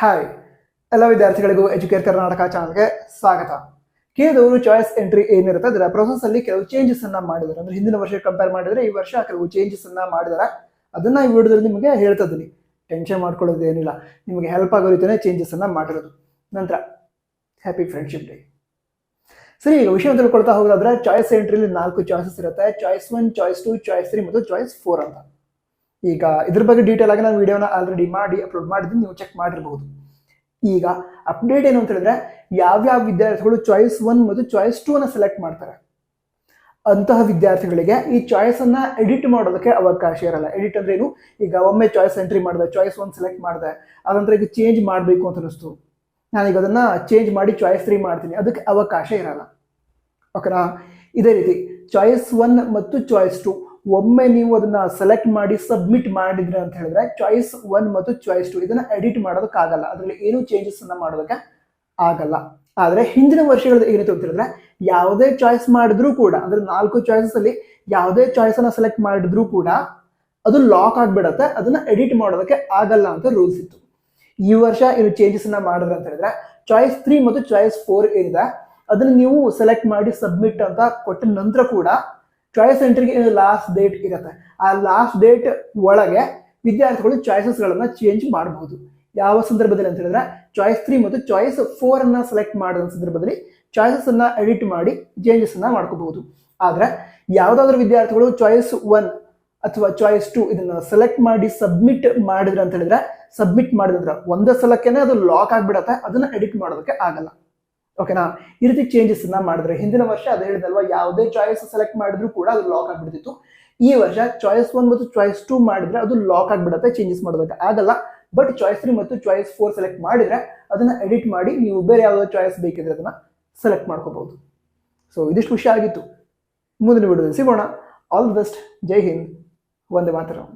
Hi ಎಲ್ಲ ವಿದ್ಯಾರ್ಥಿಗಳಿಗೂ Educare Karnataka ಚಾನಲ್ಗೆ ಸ್ವಾಗತ. ಕೇಳಿದವರು ಚಾಯ್ಸ್ ಎಂಟ್ರಿ ಏನಿರುತ್ತೆ ಅದರ ಪ್ರೊಸೆಸ್ ಅಲ್ಲಿ ಕೆಲವು ಚೇಂಜಸ್ ಅನ್ನ ಮಾಡಿದ್ದಾರೆ. ಅಂದ್ರೆ ಹಿಂದಿನ ವರ್ಷ ಕಂಪೇರ್ ಮಾಡಿದ್ರೆ ಈ ವರ್ಷ ಕೆಲವು ಚೇಂಜಸ್ ಅನ್ನ ಮಾಡಿದ್ದಾರೆ. ಅದನ್ನ ಈ ವಿಡಿಯೋದಲ್ಲಿ ನಿಮಗೆ ಹೇಳ್ತಾ ಇದ್ದೀನಿ. ಟೆನ್ಷನ್ ಮಾಡ್ಕೊಳ್ಳೋದು ಏನಿಲ್ಲ, ನಿಮಗೆ ಹೆಲ್ಪ್ ಆಗೋ ರೀತಿಯೇ ಚೇಂಜಸ್ ಅನ್ನ ಮಾಡಿರೋದು. ನಂತರ ಹ್ಯಾಪಿ ಫ್ರೆಂಡ್ಶಿಪ್ ಡೇ. ಸರಿ, ಈಗ ವಿಷಯ ತಿಳ್ಕೊಳ್ತಾ ಹೋಗೋದಾದ್ರೆ ಚಾಯ್ಸ್ ಎಂಟ್ರಿಲಿ 4 ಚಾಯ್ಸಸ್ ಇರುತ್ತೆ. ಚಾಯ್ಸ್ 1, ಚಾಯ್ಸ್ 2, ಚಾಯ್ಸ್ 3 ಮತ್ತು ಚಾಯ್ಸ್ 4 ಅಂತ. ಈಗ ಇದ್ರ ಬಗ್ಗೆ ಡೀಟೇಲ್ ಆಗಿ ನಾನು ವಿಡಿಯೋನ ಆಲ್ರೆಡಿ ಮಾಡಿ ಅಪ್ಲೋಡ್ ಮಾಡಿದ್ದೀನಿ, ನೀವು ಚೆಕ್ ಮಾಡಿರಬಹುದು. ಈಗ ಅಪ್ಡೇಟ್ ಏನು ಅಂತ ಹೇಳಿದ್ರೆ, ಯಾವ್ಯಾವ ವಿದ್ಯಾರ್ಥಿಗಳು ಚಾಯ್ಸ್ 1 ಮತ್ತು ಚಾಯ್ಸ್ 2 ಅನ್ನ ಸೆಲೆಕ್ಟ್ ಮಾಡ್ತಾರೆ ಅಂತಹ ವಿದ್ಯಾರ್ಥಿಗಳಿಗೆ ಈ ಚಾಯ್ಸ್ ಅನ್ನ ಎಡಿಟ್ ಮಾಡೋದಕ್ಕೆ ಅವಕಾಶ ಇರಲ್ಲ. ಎಡಿಟ್ ಅಂದ್ರೆ ಏನು, ಈಗ ಒಮ್ಮೆ ಚಾಯ್ಸ್ ಎಂಟ್ರಿ ಮಾಡಿದೆ, ಚಾಯ್ಸ್ 1 ಸೆಲೆಕ್ಟ್ ಮಾಡಿದೆ, ಅದಂತರ ಈಗ ಚೇಂಜ್ ಮಾಡಬೇಕು ಅಂತ ಅನಿಸ್ತು, ನಾನೀಗ ಅದನ್ನ ಚೇಂಜ್ ಮಾಡಿ ಚಾಯ್ಸ್ 3 ಮಾಡ್ತೀನಿ, ಅದಕ್ಕೆ ಅವಕಾಶ ಇರಲ್ಲ. ಓಕೆನಾ? ಇದೇ ರೀತಿ ಚಾಯ್ಸ್ 1 ಮತ್ತು ಚಾಯ್ಸ್ 2 ಒಮ್ಮೆ ನೀವು ಅದನ್ನ ಸೆಲೆಕ್ಟ್ ಮಾಡಿ ಸಬ್ಮಿಟ್ ಮಾಡಿದ್ರೆ ಅಂತ ಹೇಳಿದ್ರೆ ಚಾಯ್ಸ್ 1 ಮತ್ತು ಚಾಯ್ಸ್ 2 ಇದನ್ನ ಎಡಿಟ್ ಮಾಡೋದಕ್ಕಾಗಲ್ಲ, ಅದರಲ್ಲಿ ಏನು ಚೇಂಜಸ್ ಅನ್ನ ಮಾಡೋದಕ್ಕೆ ಆಗಲ್ಲ. ಆದ್ರೆ ಹಿಂದಿನ ವರ್ಷಗಳಲ್ಲಿ ಏನಿತ್ತು ಅಂತ ಹೇಳಿದ್ರೆ, ಯಾವುದೇ ಚಾಯ್ಸ್ ಮಾಡಿದ್ರೂ ಕೂಡ, ಅಂದ್ರೆ 4 ಚಾಯ್ಸಸ್ ಅಲ್ಲಿ ಯಾವುದೇ ಚಾಯ್ಸ್ ಅನ್ನ ಸೆಲೆಕ್ಟ್ ಮಾಡಿದ್ರೂ ಕೂಡ ಅದು ಲಾಕ್ ಆಗ್ಬಿಡತ್ತೆ, ಅದನ್ನ ಎಡಿಟ್ ಮಾಡೋದಕ್ಕೆ ಆಗಲ್ಲ ಅಂತ ರೂಲ್ಸ್ ಇತ್ತು. ಈ ವರ್ಷ ಏನು ಚೇಂಜಸ್ ಅನ್ನ ಮಾಡಿದ್ರೆ ಅಂತ ಹೇಳಿದ್ರೆ, ಚಾಯ್ಸ್ 3 ಮತ್ತು ಚಾಯ್ಸ್ 4 ಏನಿದೆ ಅದನ್ನ ನೀವು ಸೆಲೆಕ್ಟ್ ಮಾಡಿ ಸಬ್ಮಿಟ್ ಅಂತ ಕೊಟ್ಟ ನಂತರ ಕೂಡ ಚಾಯ್ಸ್ ಎಂಟ್ರಿಗೆ ಲಾಸ್ಟ್ ಡೇಟ್ ಇರುತ್ತೆ. ಆ ಲಾಸ್ಟ್ ಡೇಟ್ ಒಳಗೆ ವಿದ್ಯಾರ್ಥಿಗಳು ಚಾಯ್ಸಸ್ ಗಳನ್ನ ಚೇಂಜ್ ಮಾಡಬಹುದು. ಯಾವ ಸಂದರ್ಭದಲ್ಲಿ ಅಂತ ಹೇಳಿದ್ರೆ, ಚಾಯ್ಸ್ 3 ಮತ್ತು ಚಾಯ್ಸ್ 4 ಅನ್ನ ಸೆಲೆಕ್ಟ್ ಮಾಡಿದ ಸಂದರ್ಭದಲ್ಲಿ ಚಾಯ್ಸಸ್ ಅನ್ನ ಎಡಿಟ್ ಮಾಡಿ ಚೇಂಜಸ್ ಅನ್ನ ಮಾಡ್ಕೋಬಹುದು. ಆದ್ರೆ ಯಾವ್ದಾದ್ರು ವಿದ್ಯಾರ್ಥಿಗಳು ಚಾಯ್ಸ್ 1 ಅಥವಾ ಚಾಯ್ಸ್ 2 ಇದನ್ನ ಸೆಲೆಕ್ಟ್ ಮಾಡಿ ಸಬ್ಮಿಟ್ ಮಾಡಿದ್ರೆ ಅಂತ ಹೇಳಿದ್ರೆ, ಸಬ್ಮಿಟ್ ಮಾಡಿದ್ರೆ ಒಂದೇ ಸಲಕ್ಕೆನೆ ಅದು ಲಾಕ್ ಆಗ್ಬಿಡತ್ತೆ, ಅದನ್ನ ಎಡಿಟ್ ಮಾಡೋದಕ್ಕೆ ಆಗಲ್ಲ. ಓಕೆನಾ? ಈ ರೀತಿ ಚೇಂಜಸ್ ಅನ್ನ ಮಾಡಿದ್ರೆ, ಹಿಂದಿನ ವರ್ಷ ಅದು ಹೇಳಿದಲ್ವಾ, ಯಾವುದೇ ಚಾಯ್ಸ್ ಸೆಲೆಕ್ಟ್ ಮಾಡಿದ್ರು ಕೂಡ ಅದು ಲಾಕ್ ಆಗ್ಬಿಡ್ತಿತ್ತು. ಈ ವರ್ಷ ಚಾಯ್ಸ್ 1 ಮತ್ತು ಚಾಯ್ಸ್ 2 ಮಾಡಿದ್ರೆ ಅದು ಲಾಕ್ ಆಗ್ಬಿಡತ್ತೆ, ಚೇಂಜಸ್ ಮಾಡೋದಕ್ಕೆ ಆಗಲ್ಲ. ಬಟ್ ಚಾಯ್ಸ್ 3 ಮತ್ತು ಚಾಯ್ಸ್ 4 ಸೆಲೆಕ್ಟ್ ಮಾಡಿದ್ರೆ ಅದನ್ನ ಎಡಿಟ್ ಮಾಡಿ ನೀವು ಬೇರೆ ಯಾವುದೋ ಚಾಯ್ಸ್ ಬೇಕಿದ್ರೆ ಅದನ್ನ ಸೆಲೆಕ್ಟ್ ಮಾಡ್ಕೋಬಹುದು. ಸೊ ಇದಿಷ್ಟು ವಿಷಯ ಆಗಿತ್ತು. ಮುಂದಿನ ವಿಡಿಯೋದಲ್ಲಿ ಸಿಗೋಣ. All the best. ಜೈ ಹಿಂದ್. ವಂದೇ ಮಾತರಂ.